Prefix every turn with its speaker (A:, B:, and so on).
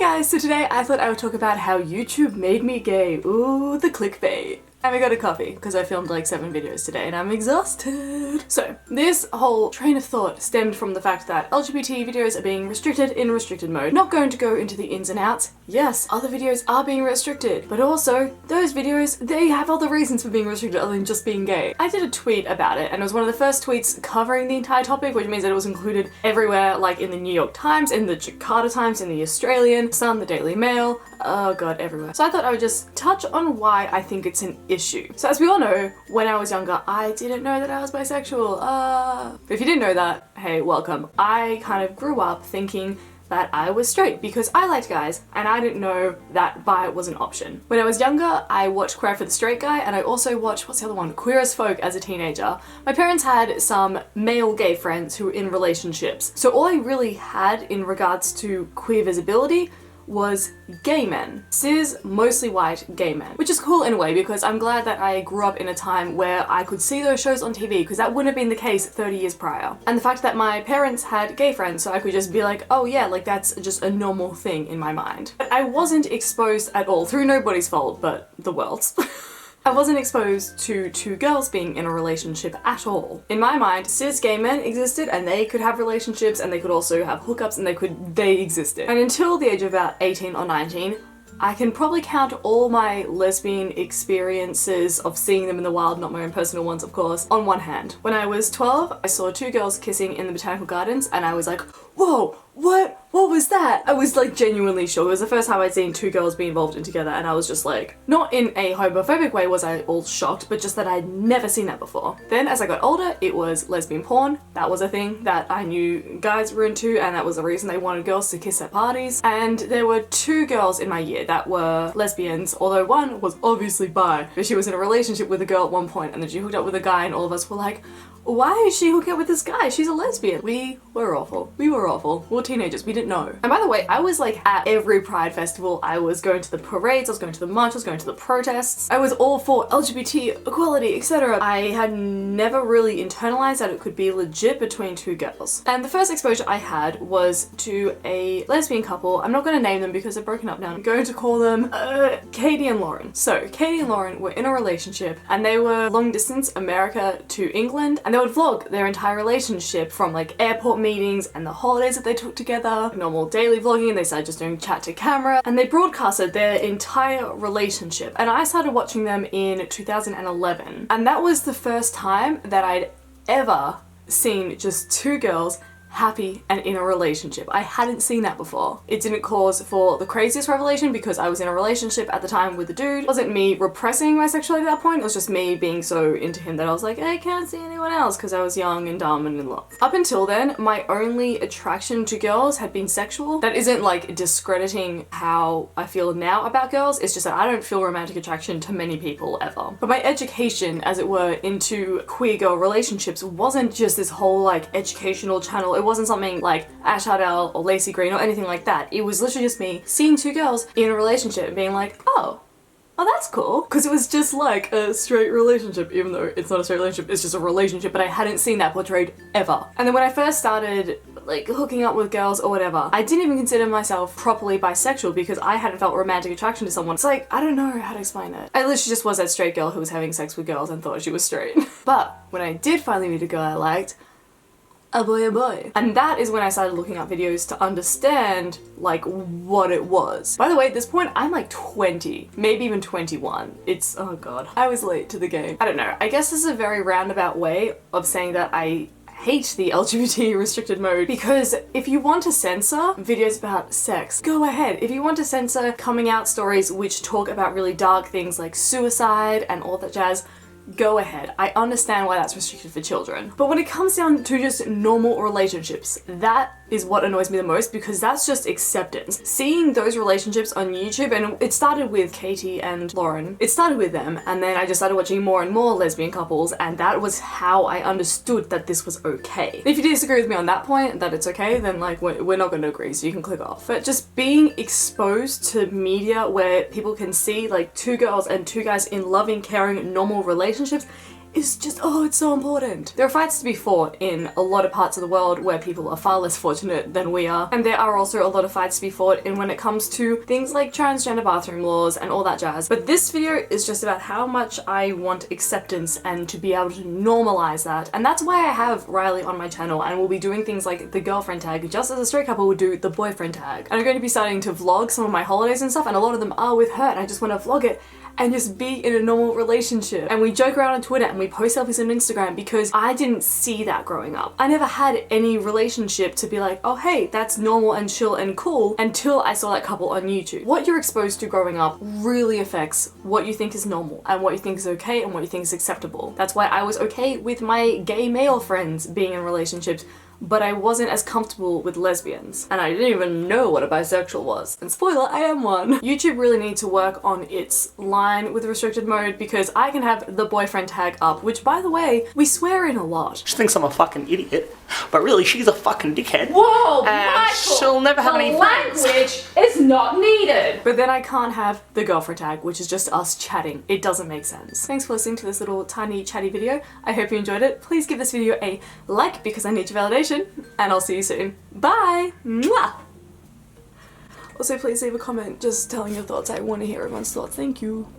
A: guys, so today I thought I would talk about how YouTube made me gay. Ooh, the clickbait. And I got a coffee because I filmed like 7 videos today and I'm exhausted. So this whole train of thought stemmed from the fact that LGBT videos are being restricted in restricted mode. Not going to go into the ins and outs. Yes, other videos are being restricted, but also those videos, they have other reasons for being restricted other than just being gay. I did a tweet about it and it was one of the first tweets covering the entire topic, which means that it was included everywhere, like in the New York Times, in the Jakarta Times, in the Australian, Sun, the Daily Mail, oh god, everywhere. So I thought I would just touch on why I think it's an issue. So as we all know, when I was younger, I didn't know that I was bisexual. But if you didn't know that, hey, welcome. I kind of grew up thinking that I was straight because I liked guys and I didn't know that bi was an option. When I was younger, I watched Queer for the Straight Guy and I also watched, what's the other one? Queer as Folk as a teenager. My parents had some male gay friends who were in relationships. So all I really had in regards to queer visibility was gay men. Cis, mostly white, gay men. Which is cool in a way because I'm glad that I grew up in a time where I could see those shows on TV because that wouldn't have been the case 30 years prior. And the fact that my parents had gay friends so I could just be like, oh yeah, like that's just a normal thing in my mind. But I wasn't exposed at all, through nobody's fault but the world's. I wasn't exposed to 2 girls being in a relationship at all. In my mind, cis gay men existed and they could have relationships and they could also have hookups and they existed. And until the age of about 18 or 19, I can probably count all my lesbian experiences of seeing them in the wild, not my own personal ones of course, on one hand. When I was 12, I saw 2 girls kissing in the botanical gardens and I was like, whoa, what was that? I was like genuinely shocked. It was the first time I'd seen 2 girls be involved in together and I was just like, not in a homophobic way was I all shocked, but just that I'd never seen that before. Then as I got older, it was lesbian porn. That was a thing that I knew guys were into and that was the reason they wanted girls to kiss at parties. And there were 2 girls in my year that were lesbians, although one was obviously bi, but she was in a relationship with a girl at one point and then she hooked up with a guy and all of us were like, why is she hooking up with this guy? She's a lesbian. We were awful. We were awful. We were teenagers. We didn't know. And by the way, I was like at every Pride festival. I was going to the parades. I was going to the marches. I was going to the protests. I was all for LGBT equality, etc. I had never really internalized that it could be legit between 2 girls. And the first exposure I had was to a lesbian couple. I'm not going to name them because they're broken up now. I'm going to call them Katie and Lauren. So Katie and Lauren were in a relationship and they were long distance America to England and they would vlog their entire relationship from like airport meetings and the holidays that they took together, normal daily vlogging, and they started just doing chat to camera and they broadcasted their entire relationship. And I started watching them in 2011 and that was the first time that I'd ever seen just 2 girls happy and in a relationship. I hadn't seen that before. It didn't cause for the craziest revelation because I was in a relationship at the time with a dude. It wasn't me repressing my sexuality at that point, it was just me being so into him that I was like, I can't see anyone else because I was young and dumb and in love. Up until then, my only attraction to girls had been sexual. That isn't like discrediting how I feel now about girls, it's just that I don't feel romantic attraction to many people ever. But my education, as it were, into queer girl relationships wasn't just this whole like educational channel. It wasn't something like Ash Hardell or Lacey Green or anything like that. It was literally just me seeing 2 girls in a relationship and being like, oh, that's cool. Because it was just like a straight relationship, even though it's not a straight relationship, it's just a relationship, but I hadn't seen that portrayed ever. And then when I first started like hooking up with girls or whatever, I didn't even consider myself properly bisexual because I hadn't felt romantic attraction to someone. It's like, I don't know how to explain it. I literally just was that straight girl who was having sex with girls and thought she was straight. But when I did finally meet a girl I liked, a boy. And that is when I started looking up videos to understand like what it was. By the way, at this point I'm like 20, maybe even 21. It's, oh god, I was late to the game. I don't know, I guess this is a very roundabout way of saying that I hate the LGBT restricted mode because if you want to censor videos about sex, go ahead. If you want to censor coming out stories which talk about really dark things like suicide and all that jazz, go ahead. I understand why that's restricted for children. But when it comes down to just normal relationships, that is what annoys me the most because that's just acceptance. Seeing those relationships on YouTube, and it started with Katie and Lauren. It started with them and then I just started watching more and more lesbian couples and that was how I understood that this was okay. If you disagree with me on that point, that it's okay, then like we're not going to agree so you can click off. But just being exposed to media where people can see like 2 girls and 2 guys in loving, caring, normal relationships, is just, oh, it's so important. There are fights to be fought in a lot of parts of the world where people are far less fortunate than we are, and there are also a lot of fights to be fought in when it comes to things like transgender bathroom laws and all that jazz. But this video is just about how much I want acceptance and to be able to normalize that, and that's why I have Riley on my channel, and we'll be doing things like the girlfriend tag just as a straight couple would do the boyfriend tag. And I'm going to be starting to vlog some of my holidays and stuff, and a lot of them are with her, and I just want to vlog it and just be in a normal relationship. And we joke around on Twitter and we post selfies on Instagram because I didn't see that growing up. I never had any relationship to be like, oh hey, that's normal and chill and cool, until I saw that couple on YouTube. What you're exposed to growing up really affects what you think is normal and what you think is okay and what you think is acceptable. That's why I was okay with my gay male friends being in relationships, but I wasn't as comfortable with lesbians. And I didn't even know what a bisexual was. And spoiler, I am one. YouTube really needs to work on its line with restricted mode, because I can have the boyfriend tag up, which by the way, we swear in a lot.
B: She thinks I'm a fucking idiot, but really she's a fucking dickhead.
A: Whoa,
B: and
A: Michael!
B: she'll never have any friends.
A: Language is not needed! But then I can't have the girlfriend tag, which is just us chatting. It doesn't make sense. Thanks for listening to this little tiny chatty video. I hope you enjoyed it. Please give this video a like because I need your validation. And I'll see you soon. Bye! Mwah! Also, please leave a comment just telling your thoughts. I want to hear everyone's thoughts. Thank you.